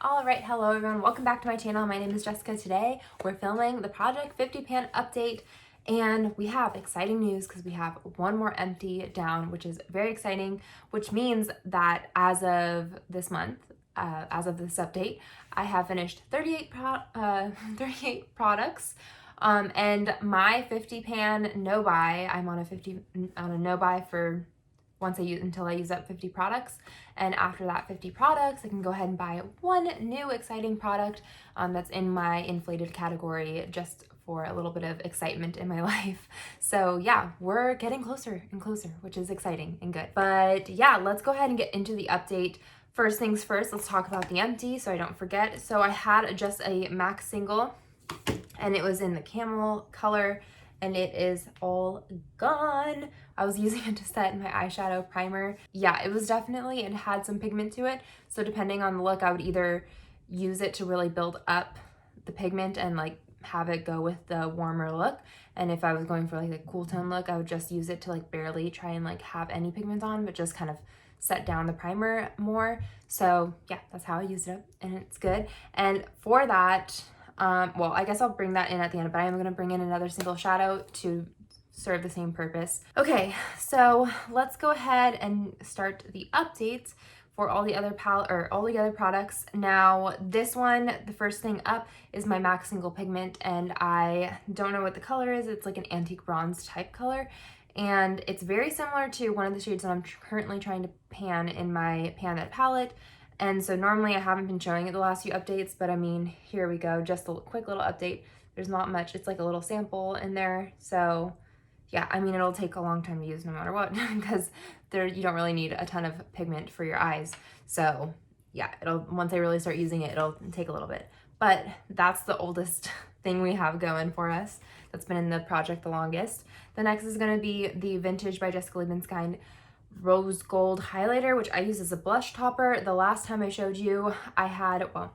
Alright, hello everyone, welcome back to my channel. My name is Jessica. Today we're filming the Project 50 pan update and we have exciting news because we have one more empty down, which is very exciting, which means that as of this month, as of this update, I have finished 38 products and my 50 pan no buy. I'm on a no buy for until I use up 50 products, and after that 50 products I can go ahead and buy one new exciting product that's in my inflated category, just for a little bit of excitement in my life. So yeah, we're getting closer and closer, which is exciting and good. But yeah, let's go ahead and get into the update. First things first, let's talk about the empty so I don't forget. So I had just a MAC single and it was in the camel color and it is all gone. I was using it to set my eyeshadow primer. Yeah, it had some pigment to it. So depending on the look, I would either use it to really build up the pigment and like have it go with the warmer look. And if I was going for like a cool tone look, I would just use it to like barely try and like have any pigment on, but just kind of set down the primer more. So yeah, that's how I used it and it's good. And for that, well, I guess I'll bring that in at the end, but I am going to bring in another single shadow to serve the same purpose. Okay, so let's go ahead and start the updates for all the other products. Now, this one, the first thing up is my MAC single pigment, and I don't know what the color is. It's like an antique bronze type color, and it's very similar to one of the shades that I'm currently trying to pan in my Pan That palette. And so normally I haven't been showing it the last few updates, but I mean, here we go, just a quick little update. There's not much, it's like a little sample in there. So yeah, I mean, it'll take a long time to use no matter what, because you don't really need a ton of pigment for your eyes. So yeah, once I really start using it, it'll take a little bit. But that's the oldest thing we have going for us that's been in the project the longest. The next is gonna be the Vintage by Jessica Liebenskind Rose Gold highlighter, which I use as a blush topper. The last time I showed you, I had, well,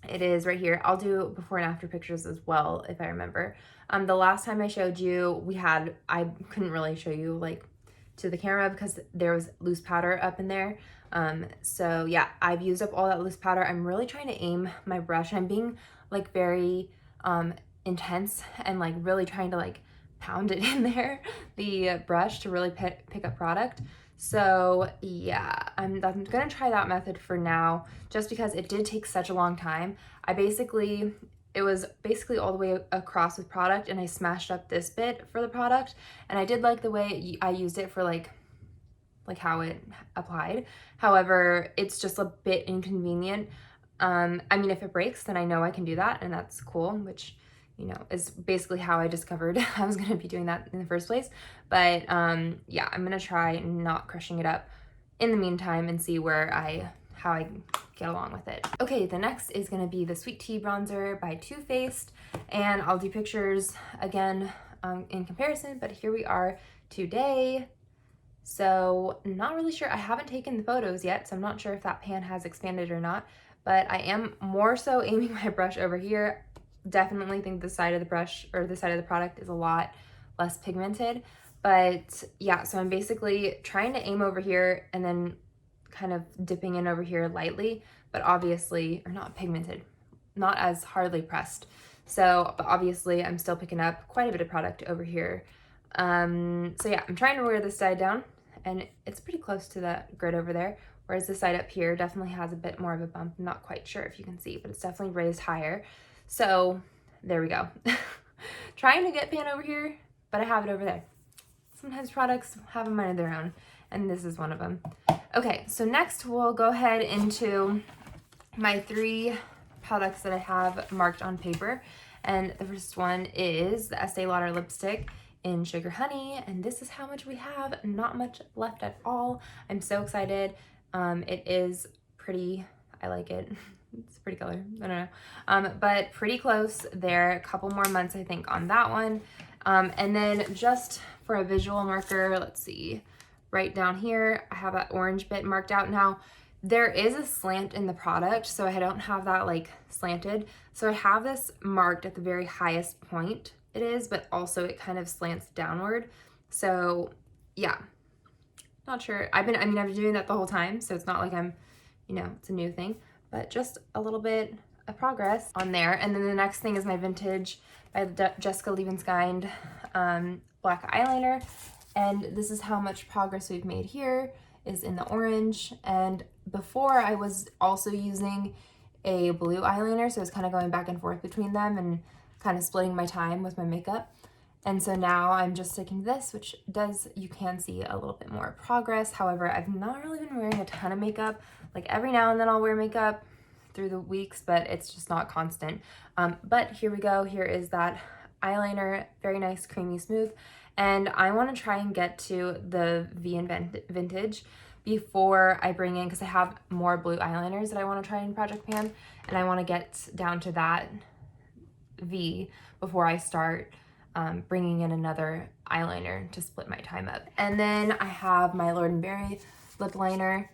it is right here. I'll do before and after pictures as well, if I remember. The last time I showed you, I couldn't really show you like to the camera because there was loose powder up in there. So yeah, I've used up all that loose powder. I'm really trying to aim my brush. I'm being like very intense and like really trying to like pound it in there, the brush, to really pick up product. So yeah, I'm gonna try that method for now, just because it did take such a long time. It was basically all the way across with product, and I smashed up this bit for the product, and I did like the way I used it for like how it applied. However, it's just a bit inconvenient. I mean, if it breaks, then I know I can do that, and that's cool, which, you know, is basically how I discovered I was gonna be doing that in the first place. But yeah, I'm gonna try not crushing it up in the meantime and see how I get along with it. Okay, the next is gonna be the Sweet Tea Bronzer by Too Faced, and I'll do pictures again in comparison, but here we are today. So not really sure, I haven't taken the photos yet, so I'm not sure if that pan has expanded or not, but I am more so aiming my brush over here. Definitely think the side of the brush or the side of the product is a lot less pigmented, but yeah, so I'm basically trying to aim over here and then kind of dipping in over here lightly, but obviously, or not pigmented, not as hardly pressed. So, but obviously I'm still picking up quite a bit of product over here. So yeah, I'm trying to wear this side down and it's pretty close to the grid over there, whereas this side up here definitely has a bit more of a bump. I'm not quite sure if you can see, but it's definitely raised higher. So there we go. Trying to get pan over here, but I have it over there. Sometimes products have a mind of their own, and this is one of them. Okay, so next we'll go ahead into my 3 products that I have marked on paper. And the first one is the Estee Lauder lipstick in Sugar Honey, and this is how much we have. Not much left at all. I'm so excited. It is pretty, I like it. It's a pretty color, I don't know. But pretty close there, a couple more months I think on that one. And then just for a visual marker, let's see, right down here, I have that orange bit marked out. Now, there is a slant in the product, so I don't have that like slanted. So I have this marked at the very highest point it is, but also it kind of slants downward. So yeah, not sure. I've been doing that the whole time, so it's not like it's a new thing. but just a little bit of progress on there. And then the next thing is my Vintage by Jessica Liebenskind black eyeliner. And this is how much progress we've made here, is in the orange. And before I was also using a blue eyeliner, so I was kind of going back and forth between them and kind of splitting my time with my makeup. And so now I'm just sticking to this, which does, you can see a little bit more progress. However, I've not really been wearing a ton of makeup. Like every now and then I'll wear makeup through the weeks, but it's just not constant. But here we go. Here is that eyeliner, very nice, creamy, smooth. And I want to try and get to the V in Vintage before I bring in, because I have more blue eyeliners that I want to try in Project Pan, and I want to get down to that V before I start bringing in another eyeliner to split my time up. And then I have my Lord & Berry lip liner,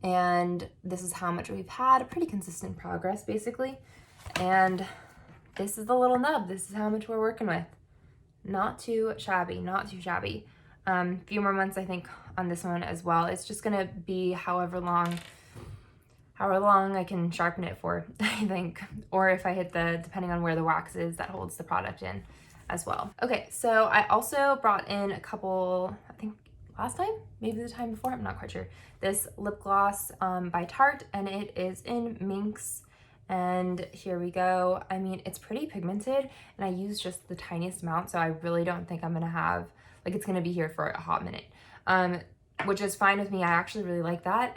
and this is how much we've had, pretty consistent progress basically. And this is the little nub. This is how much we're working with. Not too shabby, not too shabby. Few more months I think on this one as well. It's just gonna be however long I can sharpen it for, I think, or if I hit depending on where the wax is that holds the product in as well. Okay, so I also brought in a couple, I think last time, maybe the time before, I'm not quite sure, this lip gloss by Tarte, and it is in Minx. And here we go. I mean, it's pretty pigmented, and I use just the tiniest amount, so I really don't think I'm gonna have, like, it's gonna be here for a hot minute, which is fine with me. I actually really like that.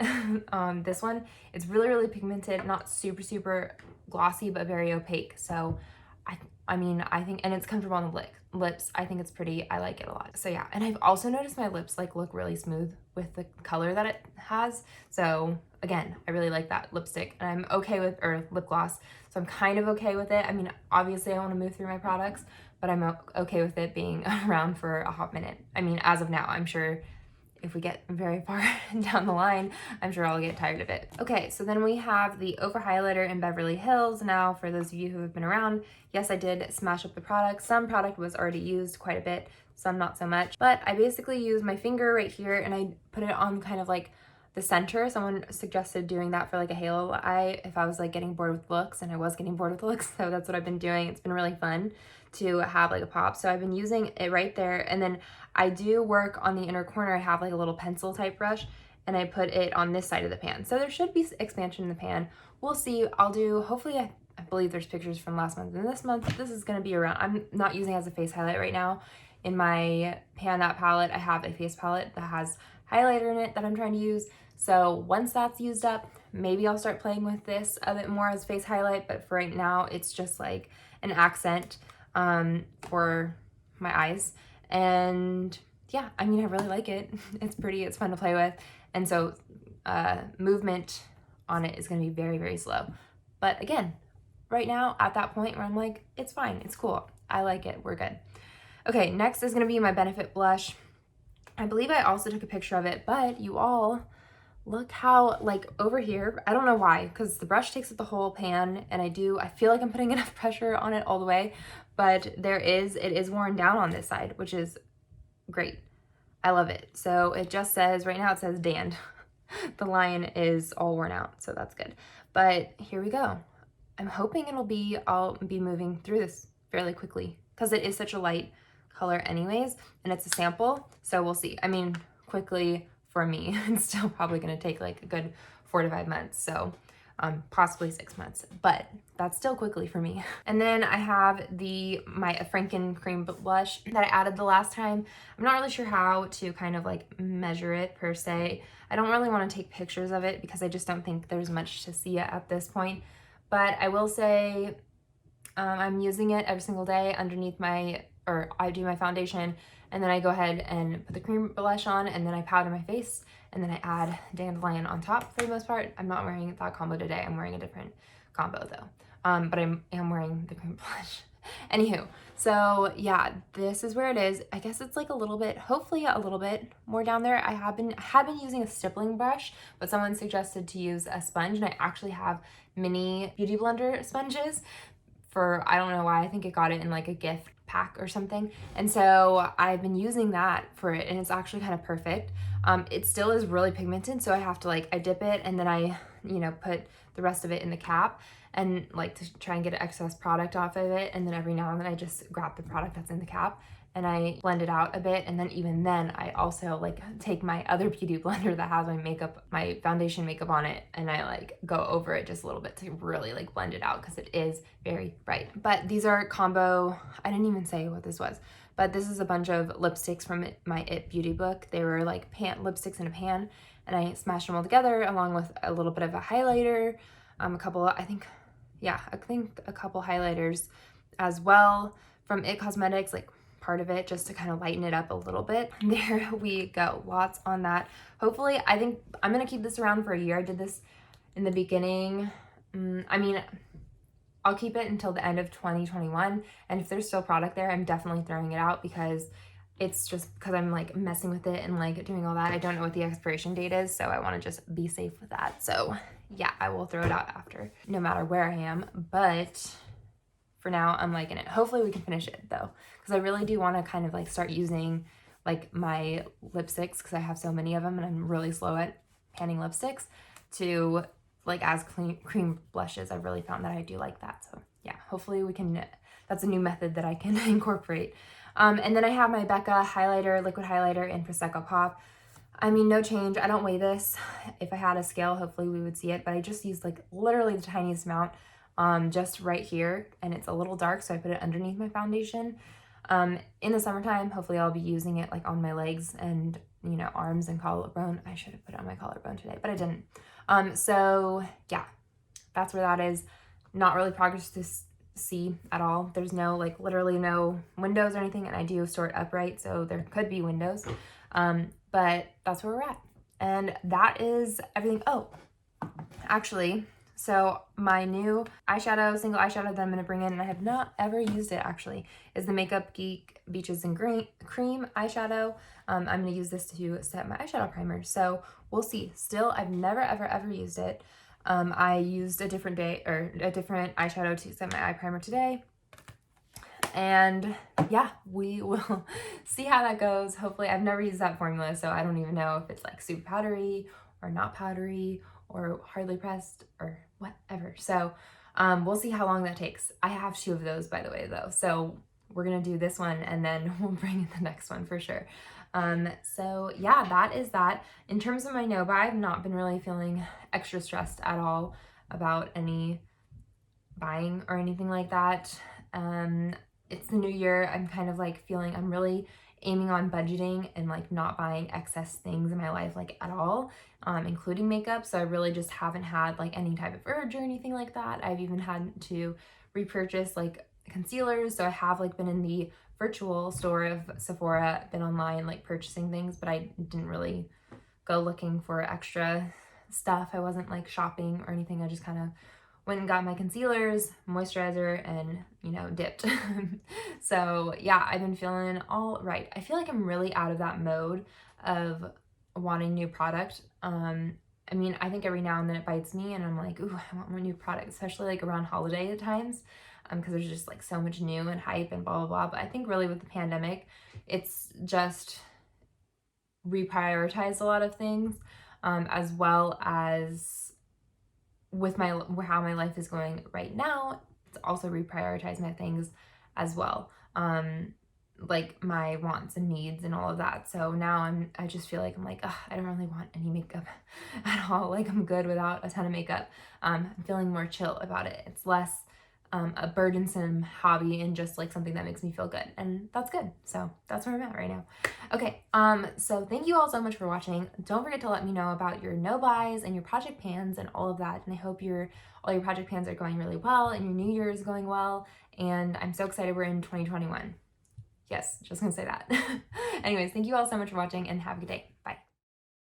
This one, it's really, really pigmented, not super, super glossy, but very opaque. So I mean, I think, and it's comfortable on the lips. I think it's pretty, I like it a lot. So yeah, and I've also noticed my lips like look really smooth with the color that it has. So again, I really like that lipstick, and I'm okay with, or lip gloss. So I'm kind of okay with it. I mean, obviously I want to move through my products, but I'm okay with it being around for a hot minute. I mean, as of now, I'm sure if we get very far down the line, I'm sure I'll get tired of it. Okay, so then we have the Over Highlighter in Beverly Hills. Now, for those of you who have been around, yes, I did smash up the product. Some product was already used quite a bit, some not so much. But I basically used my finger right here, and I put it on kind of like the center. Someone suggested doing that for like a halo eye if I was like getting bored with looks, and I was getting bored with looks, so that's what I've been doing. It's been really fun to have like a pop. So I've been using it right there, and then I do work on the inner corner. I have like a little pencil type brush, and I put it on this side of the pan. So there should be expansion in the pan. We'll see. I'll do, hopefully, I believe there's pictures from last month and this month. This is gonna be around, I'm not using it as a face highlight right now. In my Pan That palette, I have a face palette that has highlighter in it that I'm trying to use. So once that's used up, maybe I'll start playing with this a bit more as face highlight, but for right now, it's just like an accent for my eyes. And yeah, I mean, I really like it. It's pretty, it's fun to play with. And so movement on it is gonna be very, very slow. But again, right now at that point where I'm like, it's fine, it's cool, I like it, we're good. Okay, next is gonna be my Benefit blush. I believe I also took a picture of it, but you all, look how, like, over here, I don't know why, because the brush takes up the whole pan, and I feel like I'm putting enough pressure on it all the way, but it is worn down on this side, which is great. I love it. So it just says, right now it says Dand. The line is all worn out, so that's good. But here we go. I'm hoping I'll be moving through this fairly quickly, because it is such a light color anyways, and it's a sample, so we'll see. I mean, quickly for me, it's still probably gonna take like a good 4 to 5 months, so possibly 6 months, but that's still quickly for me. And then I have my Franken cream blush that I added the last time. I'm not really sure how to kind of like measure it per se. I don't really want to take pictures of it because I just don't think there's much to see at this point, but I will say I'm using it every single day underneath I do my foundation, and then I go ahead and put the cream blush on, and then I powder my face, and then I add Dandelion on top for the most part. I'm not wearing that combo today. I'm wearing a different combo though, but I am wearing the cream blush. Anywho, so yeah, this is where it is. I guess it's like a little bit, hopefully a little bit more down there. I have been using a stippling brush, but someone suggested to use a sponge, and I actually have mini Beauty Blender sponges I don't know why, I think I got it in like a gift pack or something. And so I've been using that for it, and it's actually kind of perfect. It still is really pigmented, so I have to I dip it, and then I, put the rest of it in the cap and like to try and get excess product off of it. And then every now and then I just grab the product that's in the cap and I blend it out a bit. And then even then I also like take my other beauty blender that has my foundation makeup on it, and I like go over it just a little bit to really like blend it out because it is very bright. But these are combo, I didn't even say what this was, but this is a bunch of lipsticks from my It Beauty book. They were like lipsticks in a pan, and I smashed them all together along with a little bit of a highlighter, a couple highlighters as well from It Cosmetics, like part of it just to kind of lighten it up a little bit. There we go, lots on that. Hopefully, I think I'm gonna keep this around for a year. I did this in the beginning. I mean, I'll keep it until the end of 2021, and if there's still product there, I'm definitely throwing it out because it's just because I'm like messing with it and like doing all that. I don't know what the expiration date is, so I want to just be safe with that. So yeah, I will throw it out after, no matter where I am. But for now, I'm liking it. Hopefully we can finish it though, because I really do want to kind of like start using like my lipsticks, because I have so many of them and I'm really slow at panning lipsticks, to like as cream blushes. I've really found that I do like that. So yeah, hopefully we can, that's a new method that I can incorporate. And then I have my Becca highlighter, liquid highlighter in Prosecco Pop. I mean, no change. I don't weigh this. If I had a scale, hopefully we would see it, but I just used like literally the tiniest amount just right here, and it's a little dark, so I put it underneath my foundation. In the summertime, hopefully I'll be using it like on my legs and, you know, arms and collarbone. I should have put it on my collarbone today, but I didn't. So yeah, that's where that is. Not really progress to see at all. There's no, like literally no windows or anything, and I do store it upright, so there could be windows. But that's where we're at. And that is everything. Oh, actually, so my new eyeshadow, single eyeshadow that I'm going to bring in, and I have not ever used it actually, is the Makeup Geek Beaches and Cream eyeshadow. I'm going to use this to set my eyeshadow primer. So we'll see. Still, I've never, ever used it. I used a different eyeshadow to set my eye primer today. And yeah, we will see how that goes. Hopefully, I've never used that formula, so I don't even know if it's like super powdery or not powdery or hardly pressed or whatever. So we'll see how long that takes. I have 2 of those, by the way, though. So we're going to do this one and then we'll bring in the next one for sure. So yeah, that is that. In terms of my no buy, I've not been really feeling extra stressed at all about any buying or anything like that. It's the new year. I'm kind of like feeling, I'm really aiming on budgeting and like not buying excess things in my life like at all, including makeup. So I really just haven't had like any type of urge or anything like that. I've even had to repurchase like concealers. So I have like been in the virtual store of Sephora, been online like purchasing things, but I didn't really go looking for extra stuff. I wasn't like shopping or anything. I just kind of went and got my concealers, moisturizer, and, you know, dipped. So yeah, I've been feeling all right. I feel like I'm really out of that mode of wanting new product. I mean, I think every now and then it bites me and I'm like, ooh, I want more new product, especially like around holiday at times, because there's just like so much new and hype and blah, blah, blah. But I think really with the pandemic, it's just reprioritized a lot of things, as well as with how my life is going right now. It's also reprioritized my things as well, like my wants and needs and all of that. So now I just feel like I'm like, I don't really want any makeup at all. Like I'm good without a ton of makeup. I'm feeling more chill about it. It's less a burdensome hobby and just like something that makes me feel good, and that's good. So that's where I'm at right now. Okay, so thank you all so much for watching. Don't forget to let me know about your no buys and your project pans and all of that, and I hope all your project pans are going really well and your new year is going well, and I'm so excited we're in 2021. Yes, just gonna say that. Anyways, thank you all so much for watching and have a good day.